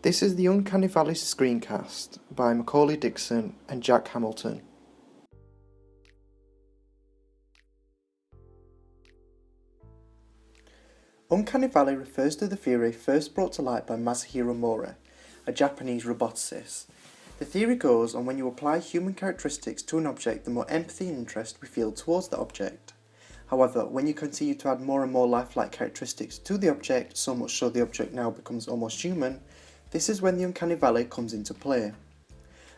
This is the Uncanny Valley Screencast by Macauley, Dixon and Jack Hamilton. Uncanny Valley refers to the theory first brought to light by Masahiro Mori, a Japanese roboticist. The theory goes on when you apply human characteristics to an object, the more empathy and interest we feel towards the object. However, when you continue to add more and more lifelike characteristics to the object, so much so the object now becomes almost human, this is when the Uncanny Valley comes into play.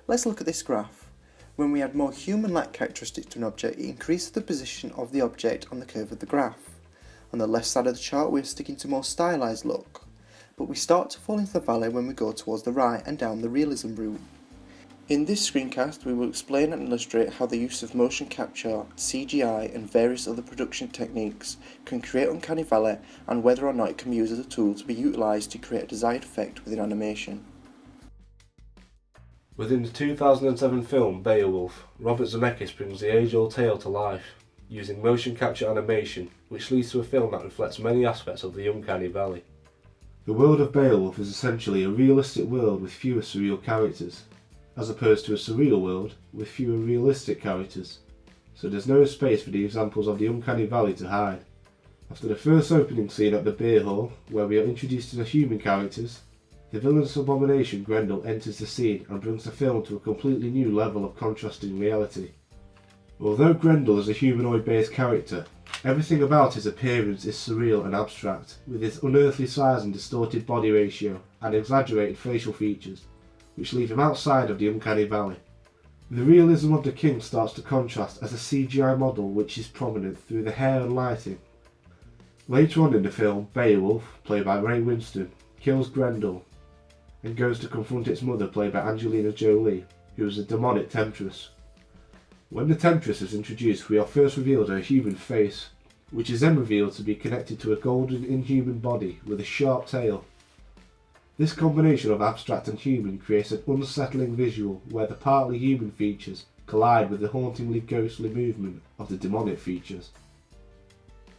Let's look at this graph. When we add more human-like characteristics to an object, it increases the position of the object on the curve of the graph. On the left side of the chart, we are sticking to a more stylized look, but we start to fall into the valley when we go towards the right and down the realism route. In this screencast, we will explain and illustrate how the use of motion capture, CGI and various other production techniques can create Uncanny Valley, and whether or not it can be used as a tool to be utilised to create a desired effect within animation. Within the 2007 film Beowulf, Robert Zemeckis brings the age-old tale to life, using motion capture animation, which leads to a film that reflects many aspects of the Uncanny Valley. The world of Beowulf is essentially a realistic world with fewer surreal characters, as opposed to a surreal world with fewer realistic characters, so there's no space for the examples of the Uncanny Valley to hide. After the first opening scene at the beer hall, where we are introduced to the human characters, the villainous abomination Grendel enters the scene and brings the film to a completely new level of contrasting reality. Although Grendel is a humanoid-based character, everything about his appearance is surreal and abstract, with his unearthly size and distorted body ratio and exaggerated facial features, which leave him outside of the Uncanny Valley. The realism of the king starts to contrast as a CGI model which is prominent through the hair and lighting. Later on in the film, Beowulf, played by Ray Winstone, kills Grendel and goes to confront its mother, played by Angelina Jolie, who is a demonic temptress. When the temptress is introduced, we are first revealed her human face, which is then revealed to be connected to a golden inhuman body with a sharp tail. This combination of abstract and human creates an unsettling visual where the partly human features collide with the hauntingly ghostly movement of the demonic features.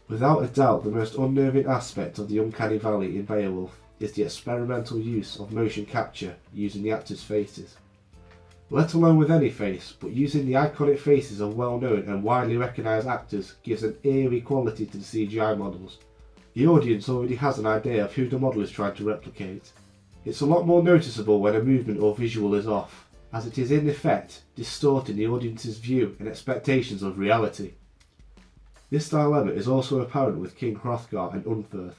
Without a doubt, the most unnerving aspect of the Uncanny Valley in Beowulf is the experimental use of motion capture using the actors' faces. Let alone with any face, but using the iconic faces of well-known and widely recognised actors gives an eerie quality to the CGI models. The audience already has an idea of who the model is trying to replicate. It's a lot more noticeable when a movement or visual is off, as it is in effect distorting the audience's view and expectations of reality. This dilemma is also apparent with King Hrothgar and Unferth.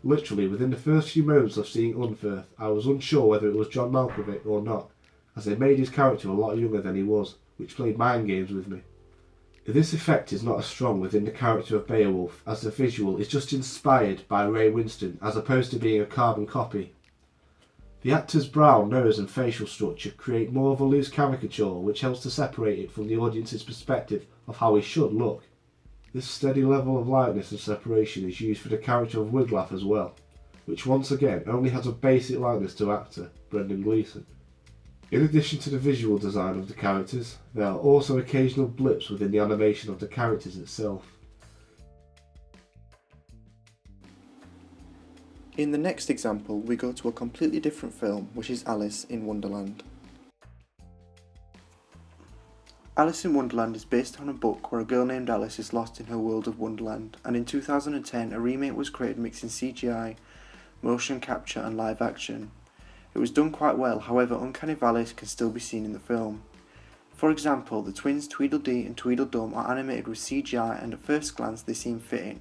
Literally, within the first few moments of seeing Unferth, I was unsure whether it was John Malkovich or not, as they made his character a lot younger than he was, which played mind games with me. This effect is not as strong within the character of Beowulf, as the visual is just inspired by Ray Winstone as opposed to being a carbon copy. The actor's brow, nose and facial structure create more of a loose caricature, which helps to separate it from the audience's perspective of how he should look. This steady level of likeness and separation is used for the character of Wiglaf as well, which once again only has a basic likeness to actor Brendan Gleeson. In addition to the visual design of the characters, there are also occasional blips within the animation of the characters itself. In the next example, we go to a completely different film, which is Alice in Wonderland. Alice in Wonderland is based on a book where a girl named Alice is lost in her world of Wonderland, and in 2010 a remake was created mixing CGI, motion capture and live action. It was done quite well, however Uncanny Valley can still be seen in the film. For example, the twins Tweedledee and Tweedledum are animated with CGI, and at first glance they seem fitting,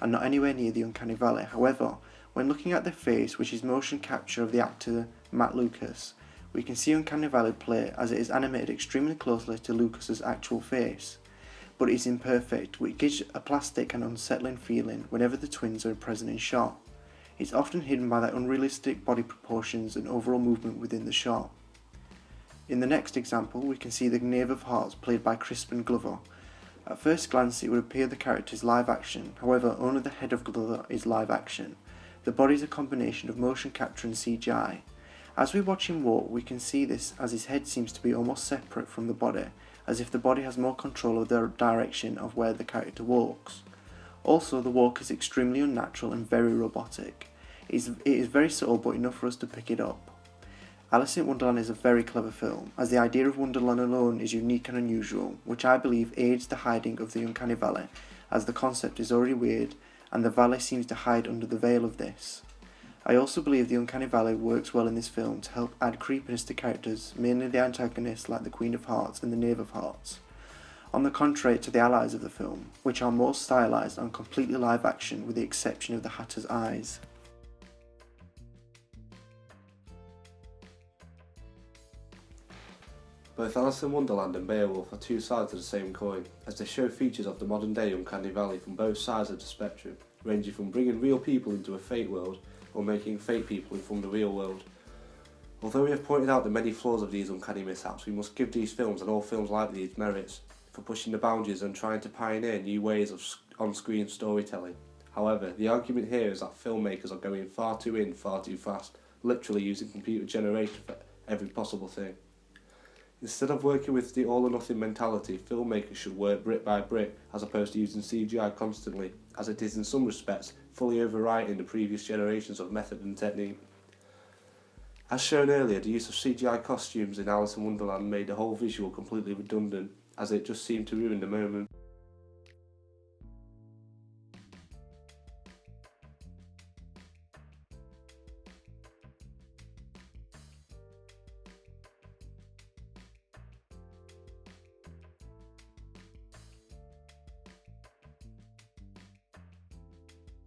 and not anywhere near the Uncanny Valley. However, when looking at their face, which is motion capture of the actor Matt Lucas, we can see Uncanny Valley play, as it is animated extremely closely to Lucas's actual face, but it is imperfect, which gives a plastic and unsettling feeling whenever the twins are present in shot. It's often hidden by their unrealistic body proportions and overall movement within the shot. In the next example, we can see the Knave of Hearts played by Crispin Glover. At first glance it would appear the character is live action, however only the head of Glover is live action. The body is a combination of motion capture and CGI. As we watch him walk, we can see this as his head seems to be almost separate from the body, as if the body has more control of the direction of where the character walks. Also, the walk is extremely unnatural and very robotic. It is very subtle but enough for us to pick it up. Alice in Wonderland is a very clever film, as the idea of Wonderland alone is unique and unusual, which I believe aids the hiding of the Uncanny Valley, as the concept is already weird, and the Valley seems to hide under the veil of this. I also believe the Uncanny Valley works well in this film to help add creepiness to characters, mainly the antagonists like the Queen of Hearts and the Knave of Hearts, on the contrary to the allies of the film, which are more stylised and completely live action with the exception of the Hatter's eyes. Both Alice in Wonderland and Beowulf are two sides of the same coin, as they show features of the modern day Uncanny Valley from both sides of the spectrum, ranging from bringing real people into a fake world or making fake people from the real world. Although we have pointed out the many flaws of these uncanny mishaps, we must give these films and all films like these merits for pushing the boundaries and trying to pioneer new ways of on-screen storytelling. However, the argument here is that filmmakers are going far too fast, literally using computer generation for every possible thing. Instead of working with the all or nothing mentality, filmmakers should work brick by brick as opposed to using CGI constantly, as it is in some respects fully overwriting the previous generations of method and technique. As shown earlier, the use of CGI costumes in Alice in Wonderland made the whole visual completely redundant, as it just seemed to ruin the moment.